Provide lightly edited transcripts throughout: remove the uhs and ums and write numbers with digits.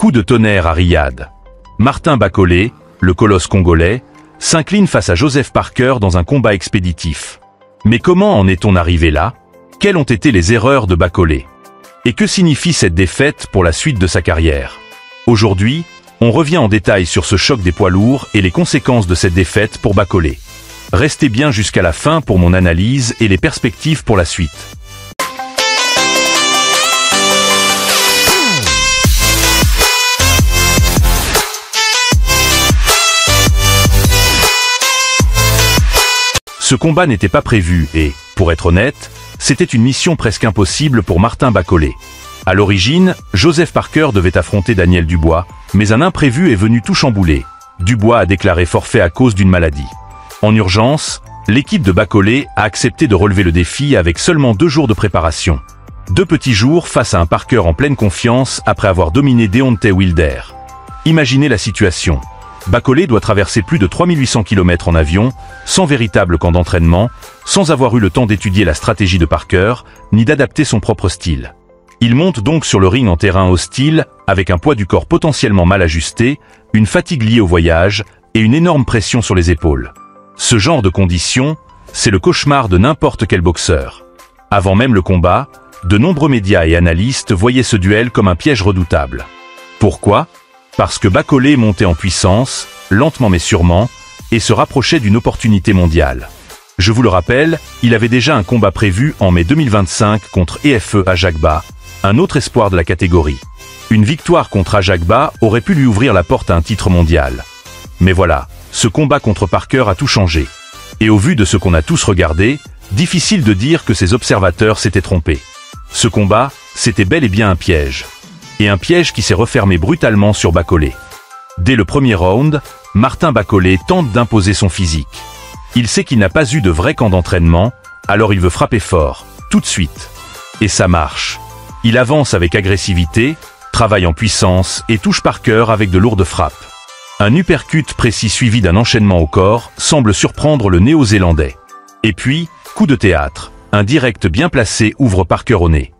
Coup de tonnerre à Riyad. Martin Bakole, le colosse congolais, s'incline face à Joseph Parker dans un combat expéditif. Mais comment en est-on arrivé là? Quelles ont été les erreurs de Bakole? Et que signifie cette défaite pour la suite de sa carrière? Aujourd'hui, on revient en détail sur ce choc des poids lourds et les conséquences de cette défaite pour Bakole. Restez bien jusqu'à la fin pour mon analyse et les perspectives pour la suite. Ce combat n'était pas prévu et, pour être honnête, c'était une mission presque impossible pour Martin Bakole. À l'origine, Joseph Parker devait affronter Daniel Dubois, mais un imprévu est venu tout chambouler. Dubois a déclaré forfait à cause d'une maladie. En urgence, l'équipe de Bakole a accepté de relever le défi avec seulement 2 jours de préparation. 2 petits jours face à un Parker en pleine confiance après avoir dominé Deontay Wilder. Imaginez la situation. Bakole doit traverser plus de 3800 km en avion, sans véritable camp d'entraînement, sans avoir eu le temps d'étudier la stratégie de Parker, ni d'adapter son propre style. Il monte donc sur le ring en terrain hostile, avec un poids du corps potentiellement mal ajusté, une fatigue liée au voyage, et une énorme pression sur les épaules. Ce genre de conditions, c'est le cauchemar de n'importe quel boxeur. Avant même le combat, de nombreux médias et analystes voyaient ce duel comme un piège redoutable. Pourquoi ? Parce que Bakole montait en puissance, lentement mais sûrement, et se rapprochait d'une opportunité mondiale. Je vous le rappelle, il avait déjà un combat prévu en mai 2025 contre EFE Ajagba, un autre espoir de la catégorie. Une victoire contre Ajagba aurait pu lui ouvrir la porte à un titre mondial. Mais voilà, ce combat contre Parker a tout changé. Et au vu de ce qu'on a tous regardé, difficile de dire que ces observateurs s'étaient trompés. Ce combat, c'était bel et bien un piège. Et un piège qui s'est refermé brutalement sur Bakole. Dès le premier round, Martin Bakole tente d'imposer son physique. Il sait qu'il n'a pas eu de vrai camp d'entraînement, alors il veut frapper fort, tout de suite. Et ça marche. Il avance avec agressivité, travaille en puissance et touche Parker avec de lourdes frappes. Un uppercut précis suivi d'un enchaînement au corps semble surprendre le Néo-Zélandais. Et puis, coup de théâtre, un direct bien placé ouvre Parker au nez.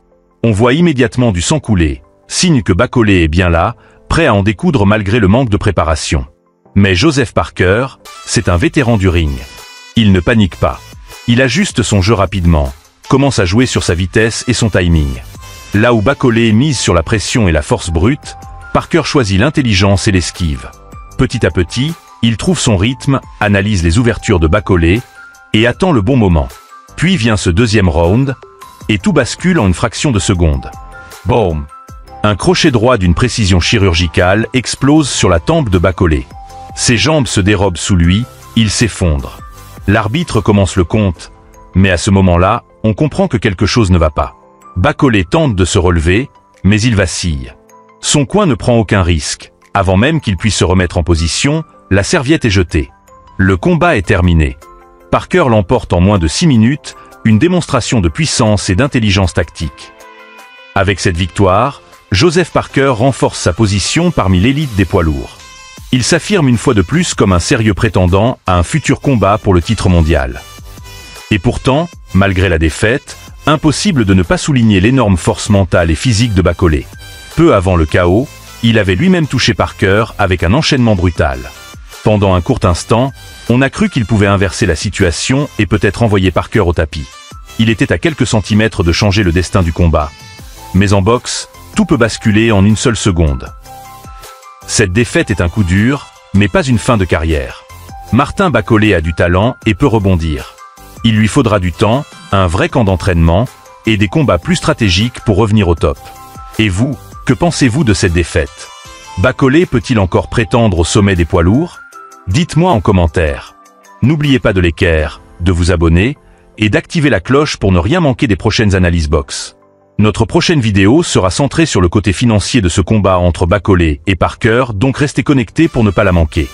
On voit immédiatement du sang couler. Signe que Bakole est bien là, prêt à en découdre malgré le manque de préparation. Mais Joseph Parker, c'est un vétéran du ring. Il ne panique pas. Il ajuste son jeu rapidement, commence à jouer sur sa vitesse et son timing. Là où Bakole mise sur la pression et la force brute, Parker choisit l'intelligence et l'esquive. Petit à petit, il trouve son rythme, analyse les ouvertures de Bakole et attend le bon moment. Puis vient ce deuxième round, et tout bascule en une fraction de seconde. Boum! Un crochet droit d'une précision chirurgicale explose sur la tempe de Bakole. Ses jambes se dérobent sous lui, il s'effondre. L'arbitre commence le compte, mais à ce moment-là, on comprend que quelque chose ne va pas. Bakole tente de se relever, mais il vacille. Son coin ne prend aucun risque. Avant même qu'il puisse se remettre en position, la serviette est jetée. Le combat est terminé. Parker l'emporte en moins de 6 minutes, une démonstration de puissance et d'intelligence tactique. Avec cette victoire, Joseph Parker renforce sa position parmi l'élite des poids lourds. Il s'affirme une fois de plus comme un sérieux prétendant à un futur combat pour le titre mondial. Et pourtant, malgré la défaite, impossible de ne pas souligner l'énorme force mentale et physique de Bakole. Peu avant le KO, il avait lui-même touché Parker avec un enchaînement brutal. Pendant un court instant, on a cru qu'il pouvait inverser la situation et peut-être envoyer Parker au tapis. Il était à quelques centimètres de changer le destin du combat. Mais en boxe, tout peut basculer en une seule seconde. Cette défaite est un coup dur, mais pas une fin de carrière. Martin Bakole a du talent et peut rebondir. Il lui faudra du temps, un vrai camp d'entraînement et des combats plus stratégiques pour revenir au top. Et vous, que pensez-vous de cette défaite? Bakole peut-il encore prétendre au sommet des poids lourds? Dites-moi en commentaire. N'oubliez pas de liker, de vous abonner et d'activer la cloche pour ne rien manquer des prochaines analyses box. Notre prochaine vidéo sera centrée sur le côté financier de ce combat entre Bakole et Parker, donc restez connectés pour ne pas la manquer.